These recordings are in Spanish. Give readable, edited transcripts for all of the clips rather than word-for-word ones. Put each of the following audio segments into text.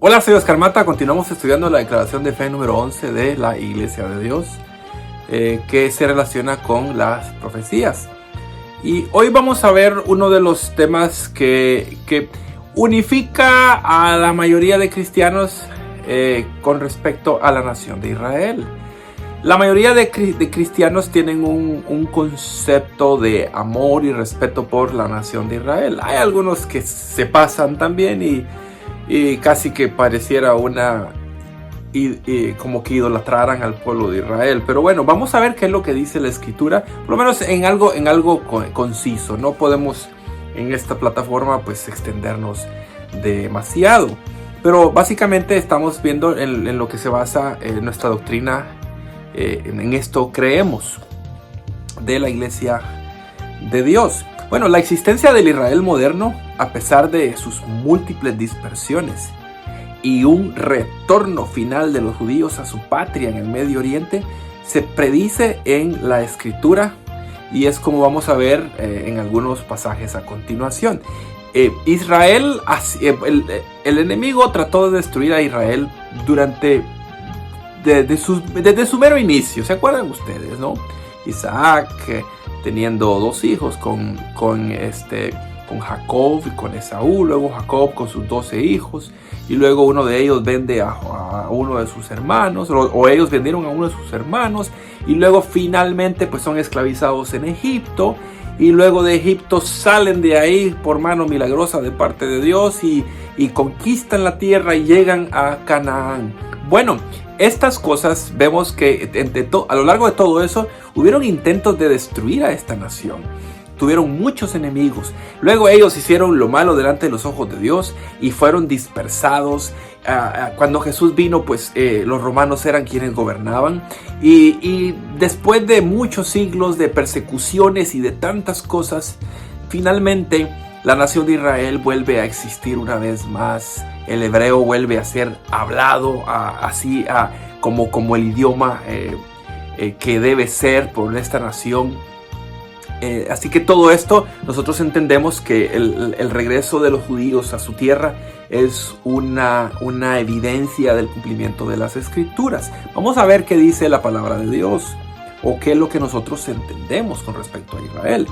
Hola, soy Oscar Mata. Continuamos estudiando la declaración de fe número 11 de la Iglesia de Dios, que se relaciona con las profecías. Y hoy vamos a ver uno de los temas que unifica a la mayoría de cristianos con respecto a la nación de Israel. La mayoría de cristianos tienen un concepto de amor y respeto por la nación de Israel. Hay algunos que se pasan también y casi que pareciera como que idolatraran al pueblo de Israel. Pero bueno, vamos a ver qué es lo que dice la Escritura, por lo menos en algo conciso. No podemos en esta plataforma pues extendernos demasiado. Pero básicamente estamos viendo en lo que se basa nuestra doctrina. En esto creemos de la Iglesia de Dios. Bueno, la existencia del Israel moderno, a pesar de sus múltiples dispersiones y un retorno final de los judíos a su patria en el Medio Oriente, se predice en la Escritura y es como vamos a ver en algunos pasajes a continuación. Israel, el enemigo trató de destruir a Israel desde su mero inicio. ¿Se acuerdan ustedes, no? Isaac teniendo dos hijos con Jacob y con Esaú, luego Jacob con sus 12 hijos, y luego uno de ellos vende a uno de sus hermanos, o ellos vendieron a uno de sus hermanos, y luego finalmente pues son esclavizados en Egipto, y luego de Egipto salen de ahí por mano milagrosa de parte de Dios y conquistan la tierra y llegan a Canaán. Bueno, estas cosas vemos que a lo largo de todo eso hubieron intentos de destruir a esta nación. Tuvieron muchos enemigos. Luego ellos hicieron lo malo delante de los ojos de Dios y fueron dispersados. Cuando Jesús vino, pues los romanos eran quienes gobernaban. Y después de muchos siglos de persecuciones y de tantas cosas, finalmente la nación de Israel vuelve a existir una vez más. El hebreo vuelve a ser hablado como el idioma que debe ser por esta nación. Así que todo esto nosotros entendemos que el regreso de los judíos a su tierra es una evidencia del cumplimiento de las Escrituras. Vamos a ver qué dice la palabra de Dios o qué es lo que nosotros entendemos con respecto a Israel.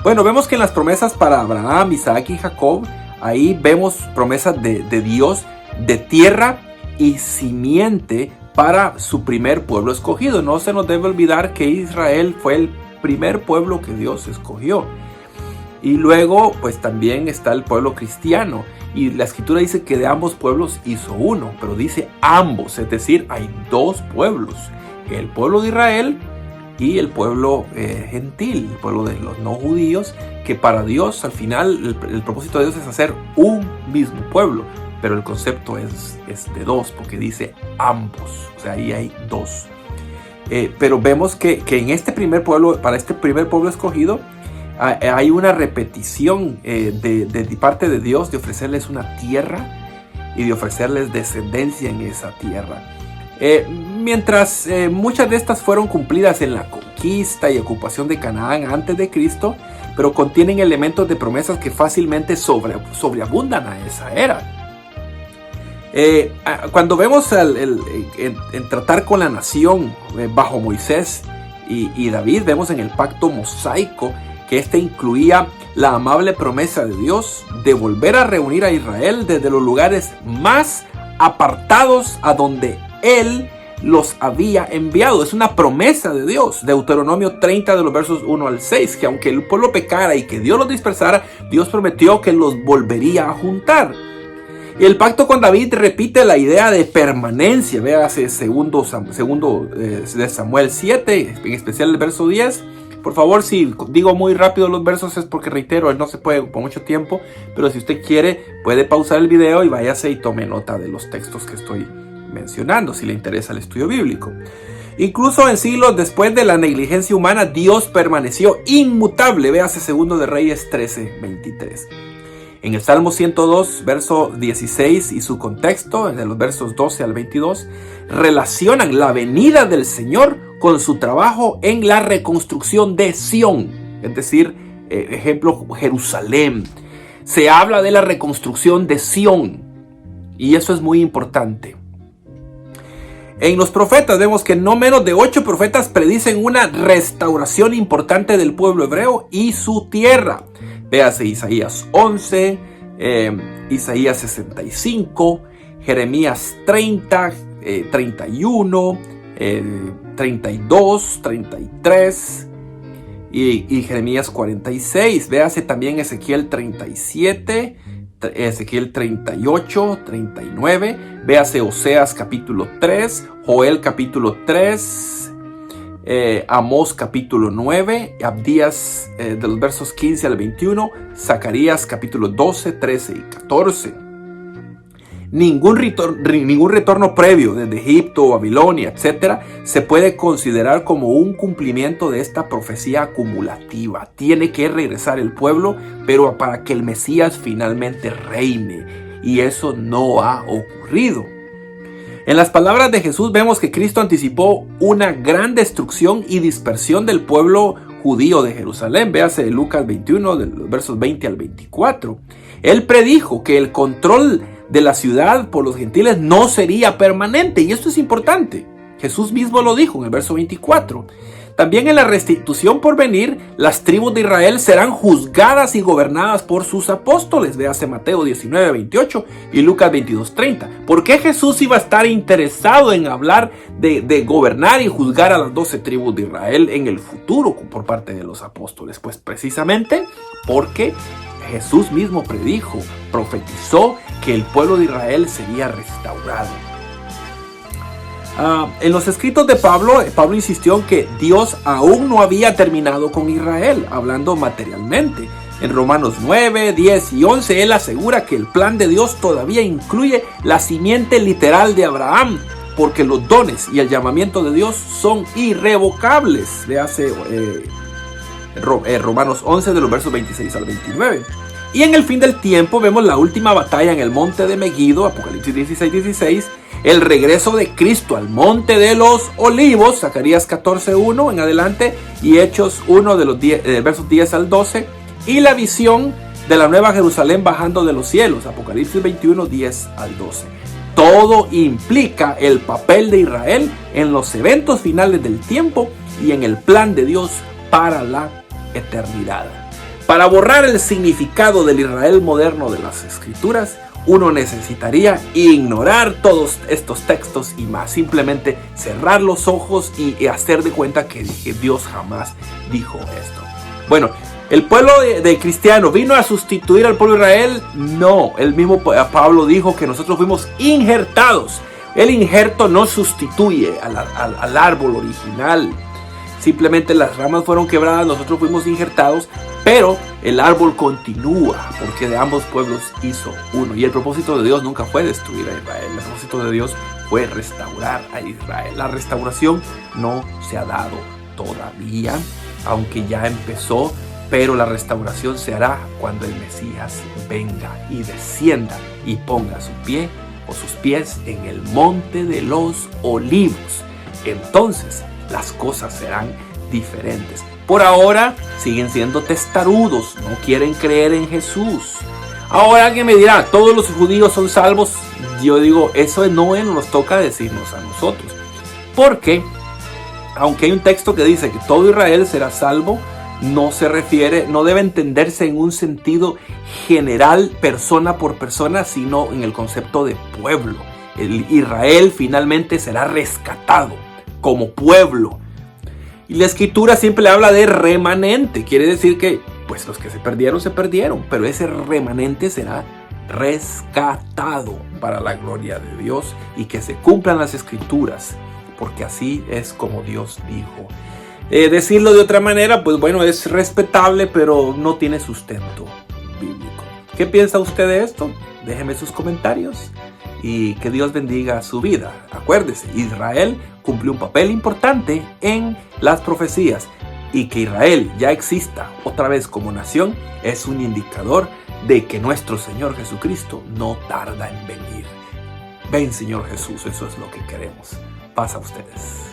Bueno, vemos que en las promesas para Abraham, Isaac y Jacob, ahí vemos promesas de Dios de tierra y simiente para su primer pueblo escogido. No se nos debe olvidar que Israel fue el primer pueblo que Dios escogió. Y luego pues también está el pueblo cristiano. Y la Escritura dice que de ambos pueblos hizo uno, pero dice ambos, es decir, hay dos pueblos. El pueblo de Israel y el pueblo gentil, el pueblo de los no judíos, que para Dios al final el propósito de Dios es hacer un mismo pueblo, pero el concepto es de dos, porque dice ambos, o sea, ahí hay dos. Pero vemos que en este primer pueblo, para este primer pueblo escogido, hay una repetición de parte de Dios de ofrecerles una tierra y de ofrecerles descendencia en esa tierra. Mientras muchas de estas fueron cumplidas en la conquista y ocupación de Canaán antes de Cristo, pero contienen elementos de promesas que fácilmente sobreabundan a esa era. Cuando vemos en tratar con la nación bajo Moisés y David, vemos en el pacto mosaico que este incluía la amable promesa de Dios de volver a reunir a Israel desde los lugares más apartados a donde Él los había enviado. Es una promesa de Dios. Deuteronomio 30 de los versos 1 al 6, que aunque el pueblo pecara y que Dios los dispersara, Dios prometió que los volvería a juntar. Y el pacto con David repite la idea de permanencia. Véase segundo de Samuel 7, en especial el verso 10. Por favor, si digo muy rápido los versos es porque, reitero, no se puede por mucho tiempo, pero si usted quiere puede pausar el video y váyase y tome nota de los textos que estoy mencionando si le interesa el estudio bíblico. Incluso en siglos después de la negligencia humana, Dios permaneció inmutable. Véase segundo de Reyes 13:23. En el Salmo 102, verso 16 y su contexto, de los versos 12 al 22, relacionan la venida del Señor con su trabajo en la reconstrucción de Sión. Es decir, ejemplo, Jerusalén. Se habla de la reconstrucción de Sión. Y eso es muy importante. En los profetas vemos que no menos de 8 profetas predicen una restauración importante del pueblo hebreo y su tierra. Véase Isaías 11, Isaías 65, Jeremías 30, 31, 32, 33 y Jeremías 46. Véase también Ezequiel 37, Ezequiel 38, 39. Véase Oseas capítulo 3, Joel capítulo 3, Amós capítulo 9, Abdías de los versos 15 al 21, Zacarías capítulo 12, 13 y 14. Ningún retorno previo desde Egipto, Babilonia, etc. se puede considerar como un cumplimiento de esta profecía acumulativa. Tiene que regresar el pueblo, pero para que el Mesías finalmente reine. Y eso no ha ocurrido. En las palabras de Jesús vemos que Cristo anticipó una gran destrucción y dispersión del pueblo judío de Jerusalén. Véase Lucas 21, de los versos 20 al 24. Él predijo que el control de la ciudad por los gentiles no sería permanente, y esto es importante. Jesús mismo lo dijo en el verso 24. También en la restitución por venir, las tribus de Israel serán juzgadas y gobernadas por sus apóstoles. Véase Mateo 19, 28 y Lucas 22, 30. ¿Por qué Jesús iba a estar interesado en hablar de gobernar y juzgar a las 12 tribus de Israel en el futuro por parte de los apóstoles? Pues precisamente porque Jesús mismo profetizó que el pueblo de Israel sería restaurado. En los escritos de Pablo insistió en que Dios aún no había terminado con Israel, hablando materialmente. En Romanos 9, 10 y 11, él asegura que el plan de Dios todavía incluye la simiente literal de Abraham, porque los dones y el llamamiento de Dios son irrevocables. Véase Romanos 11 de los versos 26 al 29. Y en el fin del tiempo vemos la última batalla en el monte de Megiddo, Apocalipsis 16, 16, el regreso de Cristo al monte de los olivos, Zacarías 14, 1 en adelante, y Hechos 1 de los versos 10 al 12, y la visión de la nueva Jerusalén bajando de los cielos, Apocalipsis 21, 10 al 12. Todo implica el papel de Israel en los eventos finales del tiempo y en el plan de Dios para la eternidad. Para borrar el significado del Israel moderno de las Escrituras, uno necesitaría ignorar todos estos textos y más. Simplemente cerrar los ojos y hacer de cuenta que Dios jamás dijo esto. Bueno, ¿el pueblo de cristiano vino a sustituir al pueblo de Israel? No, el mismo Pablo dijo que nosotros fuimos injertados. El injerto no sustituye al árbol original. Simplemente las ramas fueron quebradas, nosotros fuimos injertados, pero el árbol continúa porque de ambos pueblos hizo uno. Y el propósito de Dios nunca fue destruir a Israel, el propósito de Dios fue restaurar a Israel. La restauración no se ha dado todavía, aunque ya empezó, pero la restauración se hará cuando el Mesías venga y descienda y ponga su pie o sus pies en el monte de los olivos. Entonces las cosas serán diferentes. Por ahora siguen siendo testarudos, no quieren creer en Jesús. Ahora alguien me dirá, ¿todos los judíos son salvos? Yo digo, eso no nos toca decirnos a nosotros. Porque, aunque hay un texto que dice que todo Israel será salvo, no se refiere, no debe entenderse en un sentido general, persona por persona, sino en el concepto de pueblo. El Israel finalmente será rescatado como pueblo. Y la escritura siempre le habla de remanente. Quiere decir que pues los que se perdieron, pero ese remanente será rescatado para la gloria de Dios y que se cumplan las escrituras, porque así es como Dios dijo. Decirlo de otra manera, pues bueno, es respetable, pero no tiene sustento bíblico. ¿Qué piensa usted de esto? Déjeme sus comentarios y que Dios bendiga su vida. Acuérdese, Israel cumplió un papel importante en las profecías, y que Israel ya exista otra vez como nación es un indicador de que nuestro Señor Jesucristo no tarda en venir. Ven, Señor Jesús, eso es lo que queremos. Paz a ustedes.